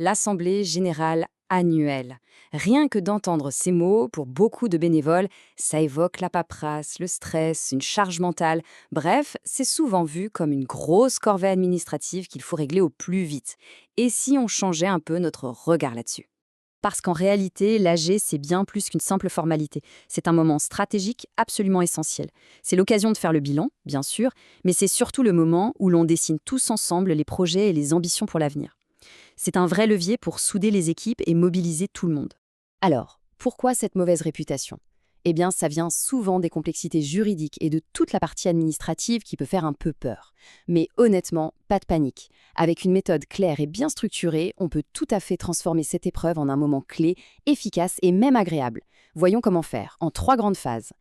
l'Assemblée générale annuelle. Rien que d'entendre ces mots, pour beaucoup de bénévoles, ça évoque la paperasse, le stress, une charge mentale. Bref, c'est souvent vu comme une grosse corvée administrative qu'il faut régler au plus vite. Et si on changeait un peu notre regard là-dessus? Parce qu'en réalité, l'AG, c'est bien plus qu'une simple formalité. C'est un moment stratégique absolument essentiel. C'est l'occasion de faire le bilan, bien sûr, mais c'est surtout le moment où l'on dessine tous ensemble les projets et les ambitions pour l'avenir. C'est un vrai levier pour souder les équipes et mobiliser tout le monde. Alors, pourquoi cette mauvaise réputation? Eh bien, ça vient souvent des complexités juridiques et de toute la partie administrative qui peut faire un peu peur. Mais honnêtement, pas de panique. Avec une méthode claire et bien structurée, on peut tout à fait transformer cette épreuve en un moment clé, efficace et même agréable. Voyons comment faire, en 3 grandes phases.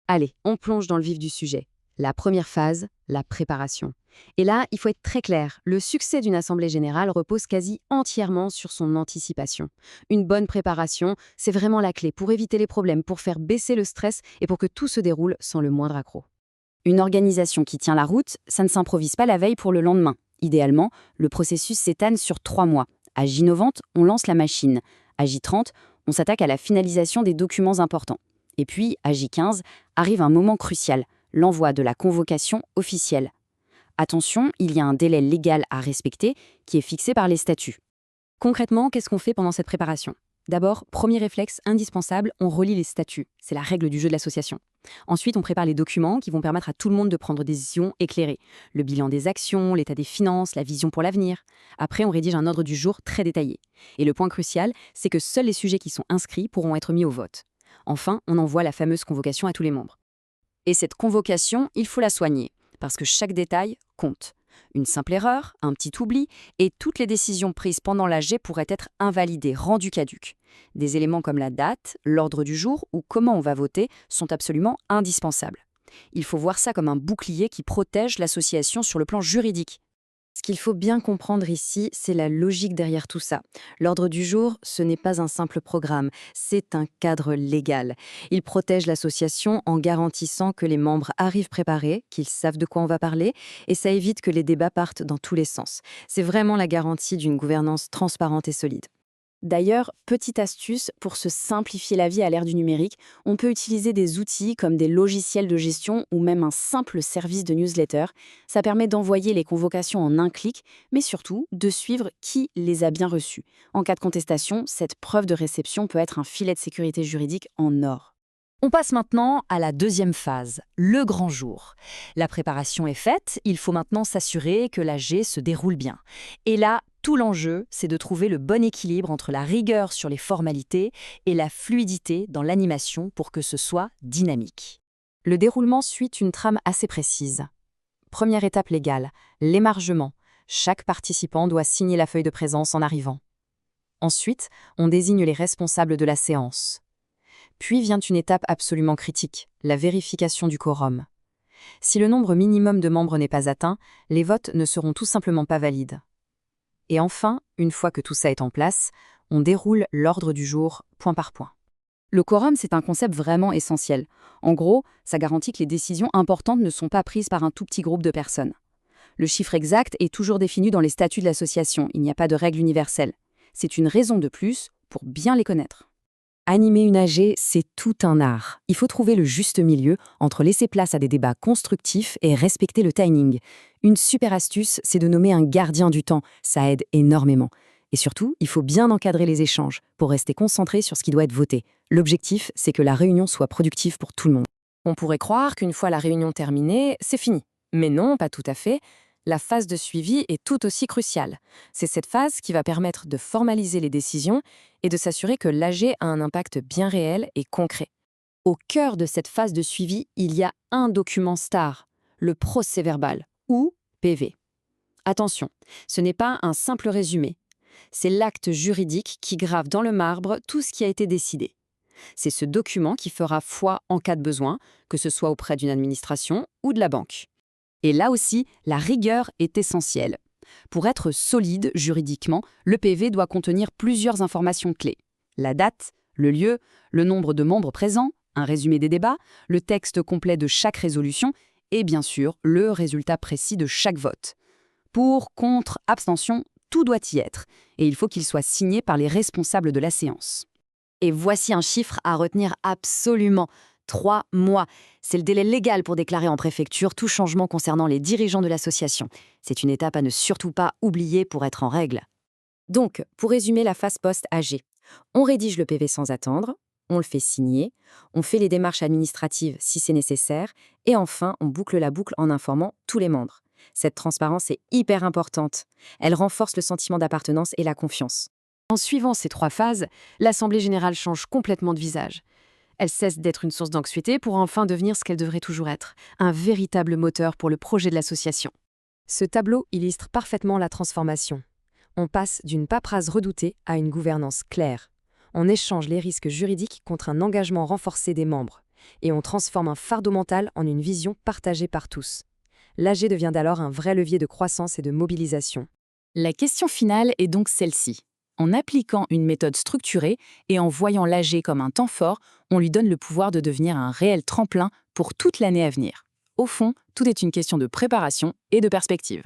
Allez, on plonge dans le vif du sujet. La première phase, la préparation. Et là, il faut être très clair, le succès d'une assemblée générale repose quasi entièrement sur son anticipation. Une bonne préparation, c'est vraiment la clé pour éviter les problèmes, pour faire baisser le stress et pour que tout se déroule sans le moindre accroc. Une organisation qui tient la route, ça ne s'improvise pas la veille pour le lendemain. Idéalement, le processus s'étale sur 3 mois. À J90, on lance la machine. À J30, on s'attaque à la finalisation des documents importants. Et puis, à J15, arrive un moment crucial, l'envoi de la convocation officielle. Attention, il y a un délai légal à respecter qui est fixé par les statuts. Concrètement, qu'est-ce qu'on fait pendant cette préparation? D'abord, premier réflexe indispensable, on relit les statuts. C'est la règle du jeu de l'association. Ensuite, on prépare les documents qui vont permettre à tout le monde de prendre des décisions éclairées. Le bilan des actions, l'état des finances, la vision pour l'avenir. Après, on rédige un ordre du jour très détaillé. Et le point crucial, c'est que seuls les sujets qui sont inscrits pourront être mis au vote. Enfin, on envoie la fameuse convocation à tous les membres. Et cette convocation, il faut la soigner, parce que chaque détail compte. Une simple erreur, un petit oubli, et toutes les décisions prises pendant l'AG pourraient être invalidées, rendues caduques. Des éléments comme la date, l'ordre du jour ou comment on va voter sont absolument indispensables. Il faut voir ça comme un bouclier qui protège l'association sur le plan juridique. Ce qu'il faut bien comprendre ici, c'est la logique derrière tout ça. L'ordre du jour, ce n'est pas un simple programme, c'est un cadre légal. Il protège l'association en garantissant que les membres arrivent préparés, qu'ils savent de quoi on va parler, et ça évite que les débats partent dans tous les sens. C'est vraiment la garantie d'une gouvernance transparente et solide. D'ailleurs, petite astuce, pour se simplifier la vie à l'ère du numérique, on peut utiliser des outils comme des logiciels de gestion ou même un simple service de newsletter. Ça permet d'envoyer les convocations en un clic, mais surtout de suivre qui les a bien reçues. En cas de contestation, cette preuve de réception peut être un filet de sécurité juridique en or. On passe maintenant à la deuxième phase, le grand jour. La préparation est faite, il faut maintenant s'assurer que l'AG se déroule bien. Et là, tout l'enjeu, c'est de trouver le bon équilibre entre la rigueur sur les formalités et la fluidité dans l'animation pour que ce soit dynamique. Le déroulement suit une trame assez précise. Première étape légale, l'émargement. Chaque participant doit signer la feuille de présence en arrivant. Ensuite, on désigne les responsables de la séance. Puis vient une étape absolument critique, la vérification du quorum. Si le nombre minimum de membres n'est pas atteint, les votes ne seront tout simplement pas valides. Et enfin, une fois que tout ça est en place, on déroule l'ordre du jour point par point. Le quorum, c'est un concept vraiment essentiel. En gros, ça garantit que les décisions importantes ne sont pas prises par un tout petit groupe de personnes. Le chiffre exact est toujours défini dans les statuts de l'association, il n'y a pas de règle universelle. C'est une raison de plus pour bien les connaître. Animer une AG, c'est tout un art. Il faut trouver le juste milieu entre laisser place à des débats constructifs et respecter le timing. Une super astuce, c'est de nommer un gardien du temps. Ça aide énormément. Et surtout, il faut bien encadrer les échanges pour rester concentré sur ce qui doit être voté. L'objectif, c'est que la réunion soit productive pour tout le monde. On pourrait croire qu'une fois la réunion terminée, c'est fini. Mais non, pas tout à fait. La phase de suivi est tout aussi cruciale. C'est cette phase qui va permettre de formaliser les décisions et de s'assurer que l'AG a un impact bien réel et concret. Au cœur de cette phase de suivi, il y a un document star, le procès-verbal, ou PV. Attention, ce n'est pas un simple résumé. C'est l'acte juridique qui grave dans le marbre tout ce qui a été décidé. C'est ce document qui fera foi en cas de besoin, que ce soit auprès d'une administration ou de la banque. Et là aussi, la rigueur est essentielle. Pour être solide juridiquement, le PV doit contenir plusieurs informations clés. La date, le lieu, le nombre de membres présents, un résumé des débats, le texte complet de chaque résolution et bien sûr, le résultat précis de chaque vote. Pour, contre, abstention, tout doit y être, et il faut qu'il soit signé par les responsables de la séance. Et voici un chiffre à retenir absolument. 3 mois. C'est le délai légal pour déclarer en préfecture tout changement concernant les dirigeants de l'association. C'est une étape à ne surtout pas oublier pour être en règle. Donc, pour résumer la phase post-AG, on rédige le PV sans attendre, on le fait signer, on fait les démarches administratives si c'est nécessaire, et enfin, on boucle la boucle en informant tous les membres. Cette transparence est hyper importante. Elle renforce le sentiment d'appartenance et la confiance. En suivant ces 3 phases, l'Assemblée générale change complètement de visage. Elle cesse d'être une source d'anxiété pour enfin devenir ce qu'elle devrait toujours être, un véritable moteur pour le projet de l'association. Ce tableau illustre parfaitement la transformation. On passe d'une paperasse redoutée à une gouvernance claire. On échange les risques juridiques contre un engagement renforcé des membres. Et on transforme un fardeau mental en une vision partagée par tous. L'AG devient alors un vrai levier de croissance et de mobilisation. La question finale est donc celle-ci. En appliquant une méthode structurée et en voyant l'AG comme un temps fort, on lui donne le pouvoir de devenir un réel tremplin pour toute l'année à venir. Au fond, tout est une question de préparation et de perspective.